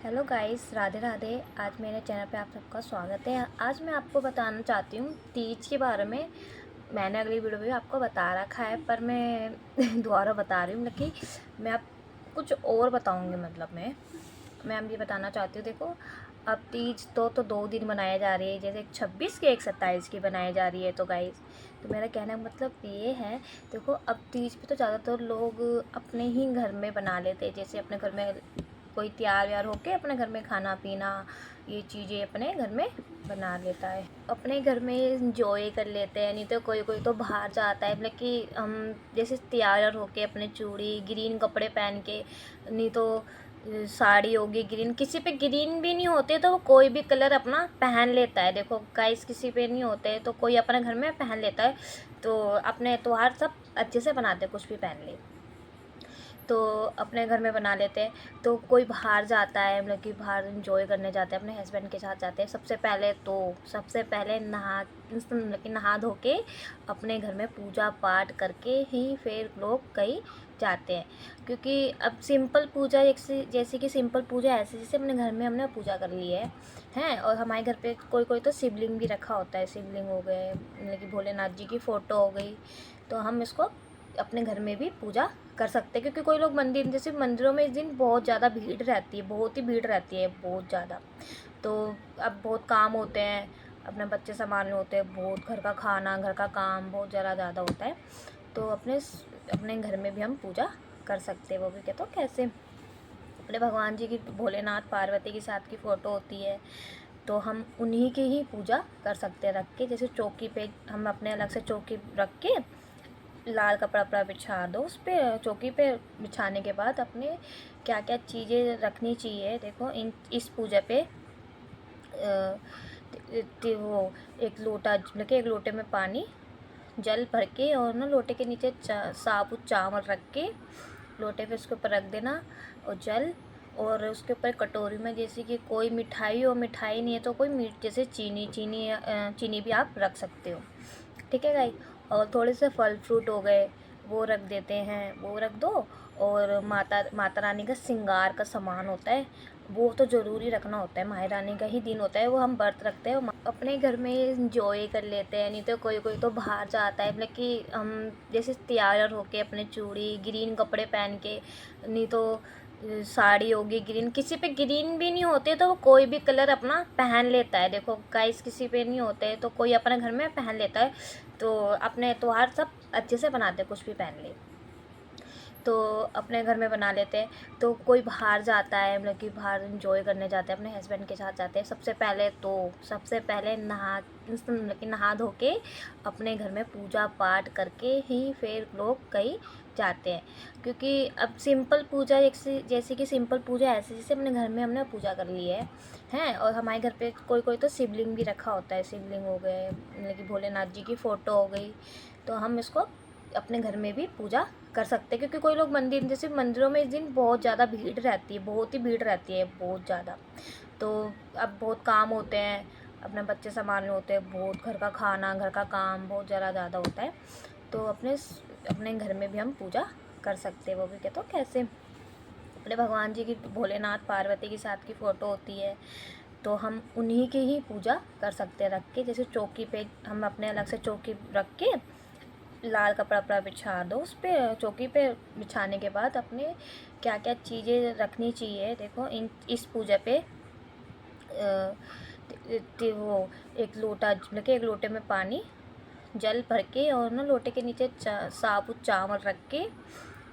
Hello guys, Radhe Radhe. आज मेरे channel पे आप सबका स्वागत है। आज मैं आपको बताना चाहती हूँ तीज के बारे में। मैंने अगली वीडियो में आपको बता रखा है, पर मैं दोबारा बता रही हूँ। कि मैं आप कुछ और बताऊँगी। मतलब मैं अब ये बताना चाहती हूँ। देखो, अब तीज तो 2 दिन मनाई जा रही है। जैसे एक 26 की, एक 27 की बनाई जा रही है। तो गाइस, तो मेरा कहने का मतलब ये है, देखो अब तीज पे तो ज़्यादातर लोग अपने ही घर में बना लेते हैं। जैसे अपने घर में कोई तैयार व्यार होके अपने घर में खाना पीना, ये चीज़ें अपने घर में बना लेता है, अपने घर में इंजॉय कर लेते हैं। नहीं तो कोई कोई तो बाहर जाता है, मतलब कि हम जैसे तैयार होके अपने चूड़ी ग्रीन कपड़े पहन के, नहीं तो साड़ी होगी ग्रीन, किसी पे ग्रीन भी नहीं होते तो वो कोई भी कलर अपना पहन लेता है। देखो गाइस, किसी पे नहीं होते तो कोई अपने घर में पहन लेता है। तो अपने त्योहार सब अच्छे से बनाते, कुछ भी पहन ले तो अपने घर में बना लेते हैं। तो कोई बाहर जाता है, मतलब कि बाहर इंजॉय करने जाते हैं, अपने हस्बैंड के साथ जाते हैं। सबसे पहले मतलब कि नहा धो के अपने घर में पूजा पाठ करके ही फिर लोग कहीं जाते हैं। क्योंकि अब सिंपल पूजा, जैसे कि सिंपल पूजा ऐसे जैसे अपने घर में हमने पूजा कर ली है हैं। और हमारे घर पे कोई कोई तो शिवलिंग भी रखा होता है। शिवलिंग हो गए, मतलब कि भोलेनाथ जी की फ़ोटो हो गई, तो हम इसको अपने घर में भी पूजा कर सकते हैं। क्योंकि कोई लोग मंदिर, जैसे मंदिरों में इस दिन बहुत ज़्यादा भीड़ रहती है, बहुत ही भीड़ रहती है, बहुत ज़्यादा। तो अब बहुत काम होते हैं, अपने बच्चे संभालने होते हैं, बहुत घर का खाना, घर का काम बहुत ज़्यादा होता है। तो अपने घर में भी हम पूजा कर सकते हैं। वो भी कहते हो कैसे, अपने भगवान जी की, भोलेनाथ पार्वती के साथ की फ़ोटो होती है, तो हम उन्हीं की ही पूजा कर सकते हैं रख के। जैसे चौकी पे हम अपने अलग से चौकी रख के लाल कपड़ा वपड़ा बिछा दो उस पर, चौकी पे बिछाने के बाद अपने क्या क्या चीज़ें रखनी चाहिए। देखो इस पूजा पे वो एक लोटा, मतलब कि एक लोटे में पानी जल भर के, और ना लोटे के नीचे साबुत चावल रख के लोटे पे उसके ऊपर रख देना, और जल, और उसके ऊपर कटोरी में जैसे कि कोई मिठाई हो, मिठाई नहीं है तो कोई मीठ, जैसे चीनी भी आप रख सकते हो। ठीक है गाइस। और थोड़े से फल फ्रूट हो गए, वो रख देते हैं, वो रख दो। और माता माता रानी का श्रृंगार का सामान होता है, वो तो ज़रूरी रखना होता है। माता रानी का ही दिन होता है, वो हम व्रत रखते हैं, अपने घर में इंजॉय कर लेते हैं। नहीं तो कोई कोई तो बाहर जाता है, मतलब कि हम जैसे तैयार होके अपने चूड़ी ग्रीन कपड़े पहन के, नहीं तो साड़ी होगी ग्रीन, किसी पे ग्रीन भी नहीं होते तो वो कोई भी कलर अपना पहन लेता है। देखो गाइस, किसी पे नहीं होते तो कोई अपने घर में पहन लेता है। तो अपने त्योहार सब अच्छे से बनाते, कुछ भी पहन ले तो अपने घर में बना लेते हैं। तो कोई बाहर जाता है, मतलब कि बाहर इंजॉय करने जाते हैं, अपने हस्बैंड के साथ जाते हैं। सबसे पहले मतलब कि नहा धो के अपने घर में पूजा पाठ करके ही फिर लोग कहीं जाते हैं। क्योंकि अब सिंपल पूजा, जैसे कि सिंपल पूजा ऐसे जैसे अपने घर में हमने पूजा कर ली है हैं। और हमारे घर पे कोई कोई तो शिवलिंग भी रखा होता है। शिवलिंग हो गए, मतलब कि भोलेनाथ जी की फ़ोटो हो गई, तो हम इसको अपने घर में भी पूजा कर सकते हैं। क्योंकि कोई लोग मंदिर, जैसे मंदिरों में इस दिन बहुत ज़्यादा भीड़ रहती है, बहुत ही भीड़ रहती है, बहुत ज़्यादा। तो अब बहुत काम होते हैं, अपने बच्चे संभालने होते हैं, बहुत घर का खाना, घर का काम बहुत ज़्यादा होता है। तो अपने घर में भी हम पूजा कर सकते हैं। वो भी कहते हो कैसे, अपने भगवान जी की, भोलेनाथ पार्वती के साथ की फ़ोटो होती है, तो हम उन्हीं की ही पूजा कर सकते हैं रख के। जैसे चौकी पे हम अपने अलग से चौकी रख के लाल कपड़ा वपड़ा बिछा दो उस पर, चौकी पे बिछाने के बाद अपने क्या क्या चीज़ें रखनी चाहिए। देखो इस पूजा पे वो एक लोटा, मतलब कि एक लोटे में पानी जल भर के, और ना लोटे के नीचे साबुत चावल रख के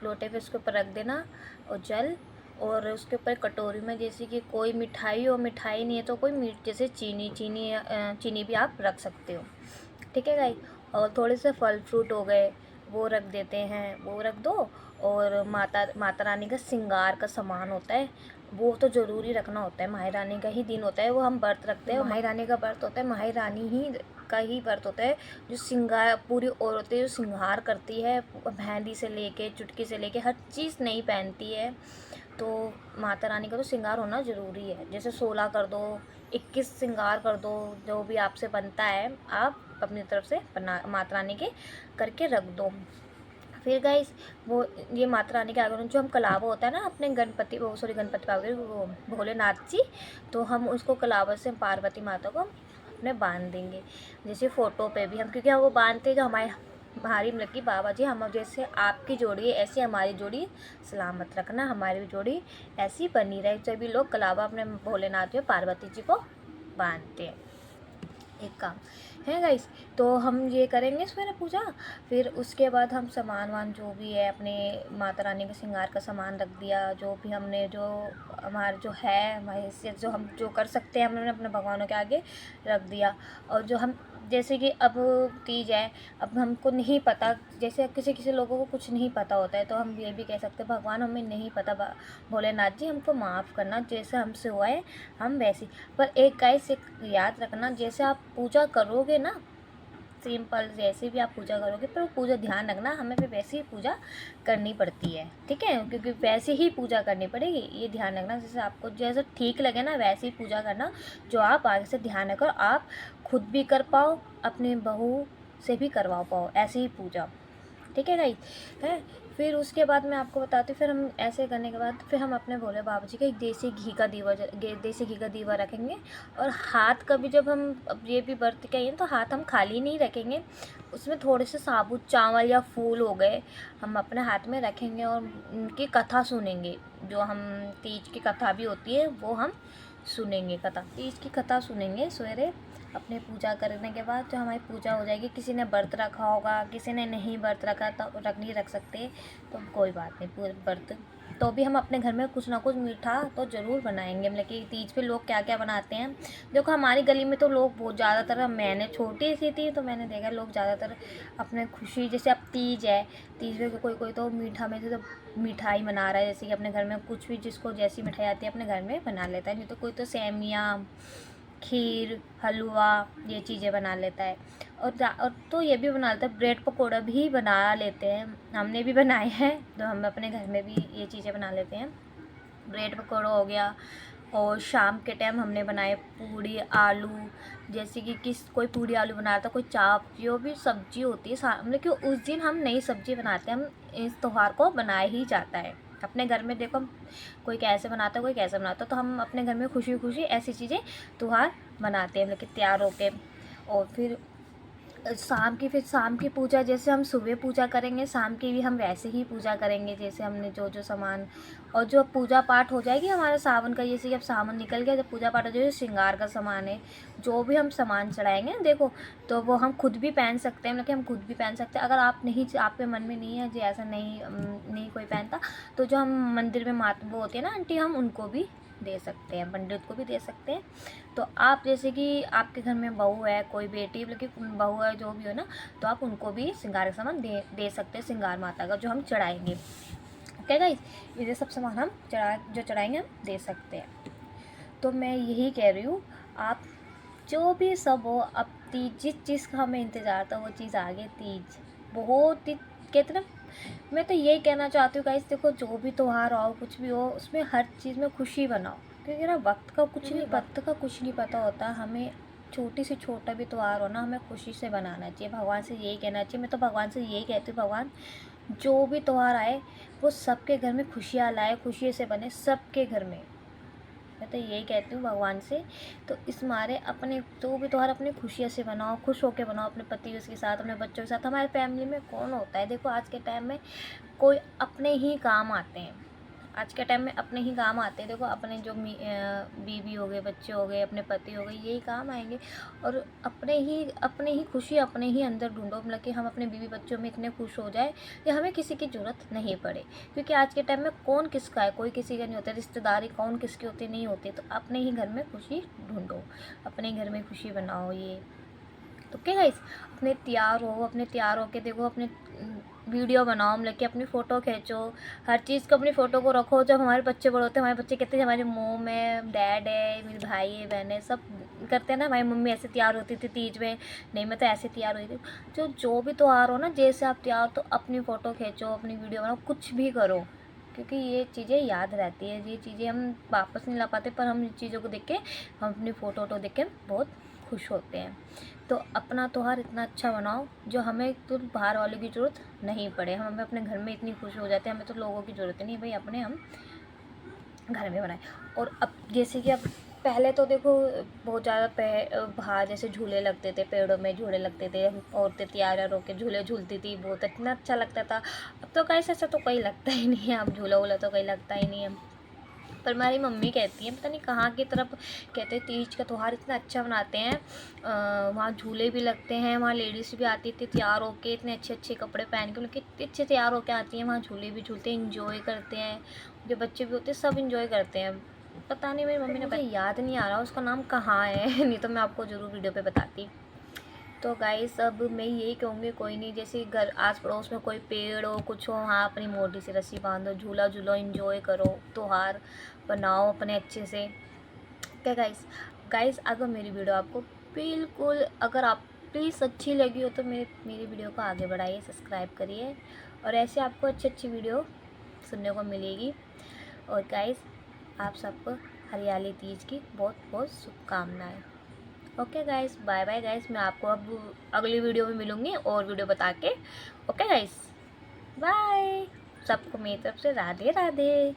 लोटे पे उसके ऊपर रख देना, और जल, और उसके ऊपर कटोरी में जैसे कि कोई मिठाई हो, मिठाई नहीं है तो कोई मीठ, जैसे चीनी भी आप रख सकते हो। ठीक है गाइस। और थोड़े से फल फ्रूट हो गए, वो रख देते हैं, वो रख दो। और माता रानी का श्रृंगार का सामान होता है, वो तो ज़रूरी रखना होता है। माता रानी का ही दिन होता है, वो हम व्रत रखते हैं। माता रानी का व्रत होता है, माता रानी ही का ही व्रत होता है। जो श्रृंगार, पूरी औरतें जो श्रृंगार करती है, मेहंदी से लेके चुटकी से लेके हर चीज़ नई पहनती है। तो माता रानी का तो श्रृंगार होना ज़रूरी है। जैसे 16 कर दो, 21 श्रृंगार कर दो, जो भी आपसे बनता है आप अपनी तरफ से बना, माता रानी के करके रख दो। फिर गाइस वो ये माता रानी के आगमन जो हम कलावा होता है ना अपने गणपति वो सॉरी गणपति बाबा वो भोलेनाथ जी, तो हम उसको कलावा से पार्वती माता को अपने बांध देंगे। जैसे फ़ोटो पे भी हम, क्योंकि हम वो बांधते जो हमारी मतलब कि बाबा जी हम जैसे आपकी जोड़ी है ऐसी हमारी जोड़ी सलामत रखना, हमारी भी जोड़ी ऐसी बनी रहे। सभी लोग कलावा अपने भोलेनाथ में पार्वती जी को बांधते हैं। एक काम है गाइस, तो हम ये करेंगे सवेरे पूजा। फिर उसके बाद हम सामान वान जो भी है अपने माता रानी के श्रृंगार का सामान रख दिया, जो भी हमने जो हमारा जो है हमारी हैसियत जो हम जो कर सकते हैं हमने अपने भगवानों के आगे रख दिया। और जो हम जैसे कि अब तीज है, अब हमको नहीं पता, जैसे किसी किसी लोगों को कुछ नहीं पता होता है, तो हम ये भी कह सकते हैं भगवान हमें नहीं पता, भोलेनाथ जी हमको माफ़ करना, जैसे हमसे हुआ है हम वैसी। पर एक गाइस एक याद रखना, जैसे आप पूजा करोगे ना सिंपल जैसे भी आप पूजा करोगे, पर पूजा ध्यान रखना हमें भी वैसी ही पूजा करनी पड़ती है, ठीक है, क्योंकि वैसे ही पूजा करनी पड़ेगी, ये ध्यान रखना। जैसे आपको जैसे ठीक लगे ना वैसे ही पूजा करना, जो आप आगे से ध्यान रखो, आप खुद भी कर पाओ, अपने बहू से भी करवा पाओ ऐसी ही पूजा, ठीक है गाइस है। फिर उसके बाद मैं आपको बताती हूँ, फिर हम ऐसे करने के बाद फिर हम अपने भोले बाबा जी का एक देसी घी का दीवा रखेंगे। और हाथ का भी जब हम अब ये भी व्रत का ही है तो हाथ हम खाली नहीं रखेंगे, उसमें थोड़े से साबुत चावल या फूल हो गए हम अपने हाथ में रखेंगे और उनकी कथा सुनेंगे। जो हम तीज की कथा भी होती है वो हम सुनेंगे, कथा तीज की कथा सुनेंगे सवेरे अपने पूजा करने के बाद। जो हमारी पूजा हो जाएगी, किसी ने व्रत रखा होगा, किसी ने नहीं व्रत रखा तो नहीं रख सकते, तो कोई बात नहीं, पूरे व्रत तो भी हम अपने घर में कुछ ना कुछ मीठा तो ज़रूर बनाएंगे। मतलब कि तीज पे लोग क्या क्या बनाते हैं, देखो हमारी गली में तो लोग बहुत ज़्यादातर, मैंने छोटी सी थी तो मैंने देखा लोग ज़्यादातर अपने खुशी, जैसे अब तीज है, तीज में कोई कोई तो मीठा में से तो मिठाई बना रहा है, जैसे कि अपने घर में कुछ भी जिसको जैसी मिठाई आती है अपने घर में बना लेता है, नहीं तो कोई तो सेमियाँ खीर हलवा ये चीज़ें बना लेता है। और तो ये भी बना लेता है, ब्रेड पकौड़ा भी बना लेते हैं, हमने भी बनाए हैं, तो हम अपने घर में भी ये चीज़ें बना लेते हैं। ब्रेड पकौड़ा हो गया, और शाम के टाइम हमने बनाए पूड़ी आलू, जैसे कि कोई पूड़ी आलू बना रहा था, कोई चाप, जो भी सब्जी होती है मतलब कि उस दिन हम नई सब्जी बनाते हैं, हम इस त्यौहार को बनाया ही जाता है अपने घर में। देखो कोई कैसे बनाता है कोई कैसे बनाता है, तो हम अपने घर में खुशी खुशी ऐसी चीज़ें त्यौहार मनाते हैं, मतलब कि तैयार होके। और फिर फिर शाम की पूजा जैसे हम सुबह पूजा करेंगे, शाम की भी हम वैसे ही पूजा करेंगे, जैसे हमने जो जो सामान। और जो पूजा पाठ हो जाएगी हमारा सावन का, जैसे कि अब सावन निकल गया, जब पूजा पाठ हो जाएगी, श्रृंगार का सामान है, जो भी हम सामान चढ़ाएंगे देखो, तो वो हम खुद भी पहन सकते हैं, मतलब कि हम खुद भी पहन सकते हैं। अगर आप नहीं, आपके मन में नहीं है जो ऐसा नहीं कोई पहनता, तो जो हम मंदिर में वो होती है ना आंटी, हम उनको भी दे सकते हैं, पंडित को भी दे सकते हैं। तो आप जैसे कि आपके घर में बहू है, कोई बेटी मतलब कि बहू है, जो भी हो ना, तो आप उनको भी श्रृंगार का सामान दे सकते हैं, श्रृंगार माता का जो हम चढ़ाएंगे, ओके गाइस, ये सब सामान हम जो चढ़ाएंगे हम दे सकते हैं। तो मैं यही कह रही हूँ, आप जो भी सब हो, अब तीज जिस चीज़ का हमें इंतज़ार था वो चीज़ आ गई, तीज बहुत ही कहते ना, मैं तो यही कहना चाहती हूँ गाइस, देखो जो भी त्यौहार हो कुछ भी हो, उसमें हर चीज़ में खुशी बनाओ, क्योंकि ना वक्त का कुछ नहीं पता होता। हमें छोटी से छोटा भी त्यौहार हो ना, हमें खुशी से बनाना चाहिए, भगवान से यही कहना चाहिए। मैं तो भगवान से यही कहती हूँ, भगवान जो भी त्यौहार आए वो सबके घर में खुशियाँ लाए, खुशी से बने सबके घर में, मैं तो यही कहती हूँ भगवान से। तो इस मारे अपने जो भी त्यौहार अपनी खुशियों से बनाओ, खुश होकर बनाओ, अपने पति के साथ, अपने बच्चों के साथ। हमारे फैमिली में कौन होता है, देखो आज के टाइम में कोई अपने ही काम आते हैं, आज के टाइम में अपने ही काम आते हैं। देखो अपने जो बीवी हो गए, बच्चे हो गए, अपने पति हो गए, यही काम आएंगे। और अपने ही खुशी अपने ही अंदर ढूंढो, मतलब कि हम अपने बीवी बच्चों में इतने खुश हो जाए कि हमें किसी की ज़रूरत नहीं पड़े, क्योंकि आज के टाइम में कौन किसका है, कोई किसी का नहीं होता, रिश्तेदारी कौन किसकी होती नहीं होती। तो अपने ही घर में खुशी ढूंढो, अपने घर में खुशी बनाओ। ये तो क्या गाइस, अपने तैयार हो के देखो, अपने वीडियो बनाओ, मतलब कि अपनी फ़ोटो खींचो, हर चीज़ को अपनी फ़ोटो को रखो। जब हमारे बच्चे बड़े होते हैं, हमारे बच्चे कहते हैं हमारे मोम है, डैड है, मेरे भाई है, बहन है, सब करते हैं ना, हमारी मम्मी ऐसे तैयार होती थी तीज में, नहीं मैं तो ऐसे तैयार हुई थी। जो भी त्यौहार हो ना, जैसे आप तैयार, तो अपनी फ़ोटो खींचो, अपनी वीडियो बनाओ, कुछ भी करो, क्योंकि ये चीज़ें याद रहती है, ये चीज़ें हम वापस नहीं ला पाते, पर हम इन चीज़ों को देख के, हम अपनी फ़ोटो देख के बहुत खुश होते हैं। तो अपना त्यौहार इतना अच्छा बनाओ जो हमें तो बाहर वालों की ज़रूरत नहीं पड़े, हम हमें अपने घर में इतनी खुश हो जाते हैं, हमें तो लोगों की ज़रूरत नहीं भाई, अपने हम घर में बनाएं। और अब जैसे कि अब पहले तो देखो बहुत ज़्यादा बाहर जैसे झूले लगते थे, पेड़ों में झूले लगते थे, औरतें तैयार होकर झूले झूलती थी, बहुत इतना अच्छा लगता था। अब तो कैसे ऐसा तो कोई लगता ही नहीं है, अब झूला वूला तो कोई लगता ही नहीं है। पर हमारी मम्मी कहती है, पता नहीं कहाँ की तरफ कहते हैं तीज का त्यौहार इतना अच्छा मनाते हैं, वहाँ झूले भी लगते हैं, वहाँ लेडीज़ भी आती थी तैयार होके, इतने अच्छे अच्छे कपड़े पहन के, उनके इतने अच्छे तैयार होके आती हैं, वहाँ झूले भी झूलते हैं, इंजॉय करते हैं, जो बच्चे भी होते हैं सब इंजॉय करते हैं। पता नहीं मेरी मम्मी ने, मुझे याद नहीं आ रहा उसका नाम कहाँ है नहीं तो मैं आपको ज़रूर वीडियो पे बताती। तो गाइस अब मैं यही कहूँगी, कोई नहीं, जैसे घर आस पड़ोस में कोई पेड़ हो कुछ हो, वहाँ अपनी मोटी सी रस्सी बांधो, झूला झूलो, इंजॉय करो, त्यौहार बनाओ अपने अच्छे से। क्या गाइस, अगर मेरी वीडियो आपको बिल्कुल, अगर आप प्लीज़ अच्छी लगी हो तो मेरी वीडियो को आगे बढ़ाइए, सब्सक्राइब करिए, और ऐसे आपको अच्छी अच्छी वीडियो सुनने को मिलेगी। और गाइस आप सबको हरियाली तीज की बहुत बहुत शुभकामनाएं। Okay guys, bye bye guys, मैं आपको अब अगली वीडियो में मिलूँगी और वीडियो बता के। ओके गाइस, बाय, सबको मेरी तरफ से राधे राधे।